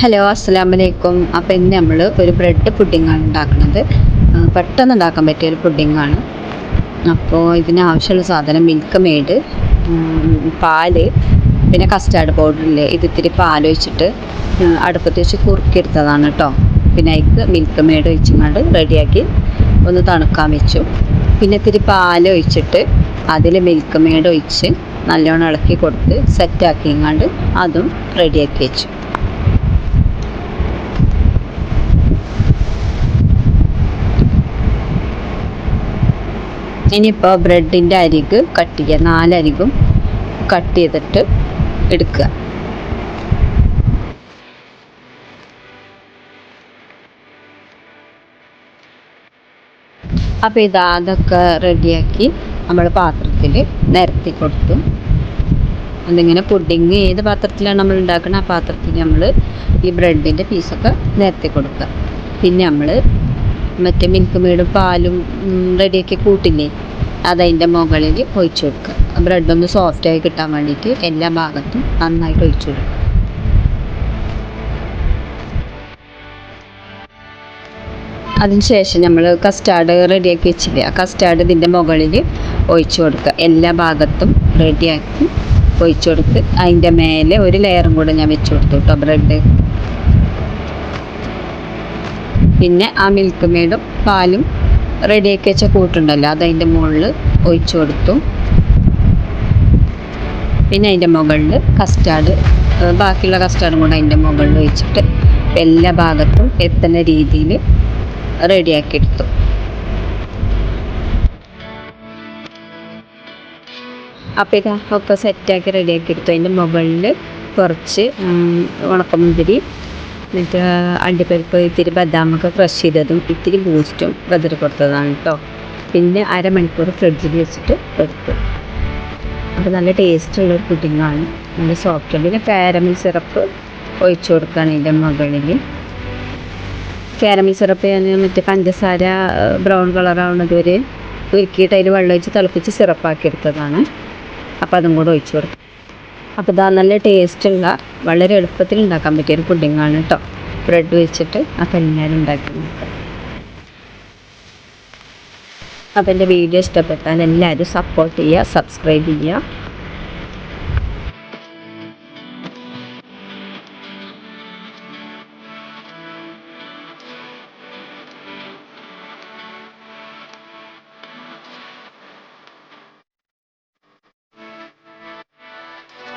Hello അസ്സലാമു അലൈക്കും. അപ്പോൾ ഇന്ന് നമ്മൾ ഒരു ബ്രെഡ് പുഡിങ്ങാണ് ഉണ്ടാക്കുന്നത്. പെട്ടെന്ന് ഉണ്ടാക്കാൻ പറ്റിയൊരു പുഡിങ്ങാണ്. അപ്പോൾ ഇതിനാവശ്യമുള്ള സാധനം മിൽക്ക് മെയ്ഡ്, പാല്, പിന്നെ കസ്റ്റാർഡ് പൗഡറില്ലേ, ഇത് ഇത്തിരി പാലൊഴിച്ചിട്ട് അടുപ്പത്ത് വെച്ച് കുറുക്കിയെടുത്തതാണ് കേട്ടോ. പിന്നെ അതിക്ക് മിൽക്ക് മെയ്ഡ് ഒഴിച്ചങ്ങാണ്ട് റെഡിയാക്കി ഒന്ന് തണുക്കാൻ വെച്ചു. പിന്നെ ഇത്തിരി പാലൊഴിച്ചിട്ട് അതിൽ മിൽക്ക് മെയ്ഡ് ഒഴിച്ച് നല്ലോണം ഇളക്കി കൊടുത്ത് സെറ്റാക്കിങ്ങാണ്ട് അതും റെഡിയാക്കി വെച്ചു. ഇനിയിപ്പോൾ ബ്രെഡിൻ്റെ അരിക് കട്ട് ചെയ്യുക, 4 അരികും കട്ട് ചെയ്തിട്ട് എടുക്കുക. അപ്പോൾ അതൊക്കെ റെഡിയാക്കി നമ്മൾ പാത്രത്തിൽ നിരത്തി കൊടുത്തു. അതിങ്ങനെ പുഡിങ് ഏത് പാത്രത്തിലാണ് നമ്മൾ ഉണ്ടാക്കുന്നത് ആ പാത്രത്തിൽ നമ്മൾ ഈ ബ്രെഡിൻ്റെ പീസൊക്കെ നിരത്തി കൊടുക്കുക. പിന്നെ നമ്മൾ മറ്റേ മിൽക്ക് മെയ്ഡും പാലും റെഡിയാക്കി കൂട്ടില്ലേ, അതതിൻ്റെ മുകളിൽ ഒഴിച്ചു കൊടുക്കുക. ബ്രെഡൊന്ന് സോഫ്റ്റായി കിട്ടാൻ വേണ്ടിയിട്ട് എല്ലാ ഭാഗത്തും നന്നായിട്ട് ഒഴിച്ചു കൊടുക്കുക. അതിനുശേഷം നമ്മൾ കസ്റ്റാർഡ് റെഡിയാക്കി വെച്ചില്ലേ, ആ കസ്റ്റാർഡ് ഇതിൻ്റെ മുകളിൽ ഒഴിച്ചു കൊടുക്കുക. എല്ലാ ഭാഗത്തും റെഡിയാക്കി ഒഴിച്ചു കൊടുത്ത് അതിൻ്റെ മേലെ ഒരു ലെയറും കൂടെ ഞാൻ വെച്ച് കൊടുത്തു കേട്ടോ ബ്രെഡ്. പിന്നെ ആ മിൽക്ക് മെയ്ഡും പാലും റെഡിയാക്കി വെച്ച കൂട്ടുണ്ടല്ലോ അതതിൻ്റെ മുകളിൽ ഒഴിച്ചു കൊടുത്തു. പിന്നെ അതിൻ്റെ മുകളിൽ കസ്റ്റാർഡ്, ബാക്കിയുള്ള കസ്റ്റാർഡും കൂടെ അതിൻ്റെ മുകളിൽ ഒഴിച്ചിട്ട് എല്ലാ ഭാഗത്തും എത്തുന്ന രീതിയിൽ റെഡിയാക്കി എടുത്തു. അപ്പോൾ ഇതൊക്കെ സെറ്റാക്കി റെഡിയാക്കി എടുത്തു. അതിൻ്റെ മുകളിൽ കുറച്ച് ഉണക്കമുന്തിരി, എന്നിട്ട് അണ്ടിപ്പരിപ്പ്, ഇത്തിരി ബദാമൊക്കെ ക്രഷ് ചെയ്തതും ഇത്തിരി ബൂസ്റ്റും വെതറി കൊടുത്തതാണ് കേട്ടോ. പിന്നെ അരമണിക്കൂർ ഫ്രിഡ്ജിൽ വെച്ചിട്ട് എടുത്തു. അപ്പോൾ നല്ല ടേസ്റ്റുള്ളൊരു പുഡിങ്ങാണ്, നല്ല സോഫ്റ്റ്. പിന്നെ കാരമൽ സിറപ്പ് ഒഴിച്ചു കൊടുക്കുകയാണ് ഇതിൻ്റെ മുകളിൽ. കാരമൽ സിറപ്പ് ഞാൻ മറ്റേ പഞ്ചസാര ബ്രൗൺ കളറാവുന്നത് വരെ ഉരുക്കിയിട്ട് അതിൽ വെള്ളം ഒഴിച്ച് തിളപ്പിച്ച് സിറപ്പാക്കി എടുത്തതാണ്. അപ്പോൾ അതും കൂടെ ഒഴിച്ചു കൊടുക്കും. അപ്പോൾ നല്ല ടേസ്റ്റുള്ള, വളരെ എളുപ്പത്തിൽ ഉണ്ടാക്കാൻ പറ്റിയൊരു പുഡിങ്ങാണ് കേട്ടോ. ബ്രെഡ് വെച്ചിട്ട് അപ്പോൾ എല്ലാവരും ഉണ്ടാക്കി നോക്കാം. അപ്പോൾ എൻ്റെ വീഡിയോ ഇഷ്ടപ്പെട്ടാൽ എല്ലാവരും സപ്പോർട്ട് ചെയ്യുക, സബ്സ്ക്രൈബ് ചെയ്യുക.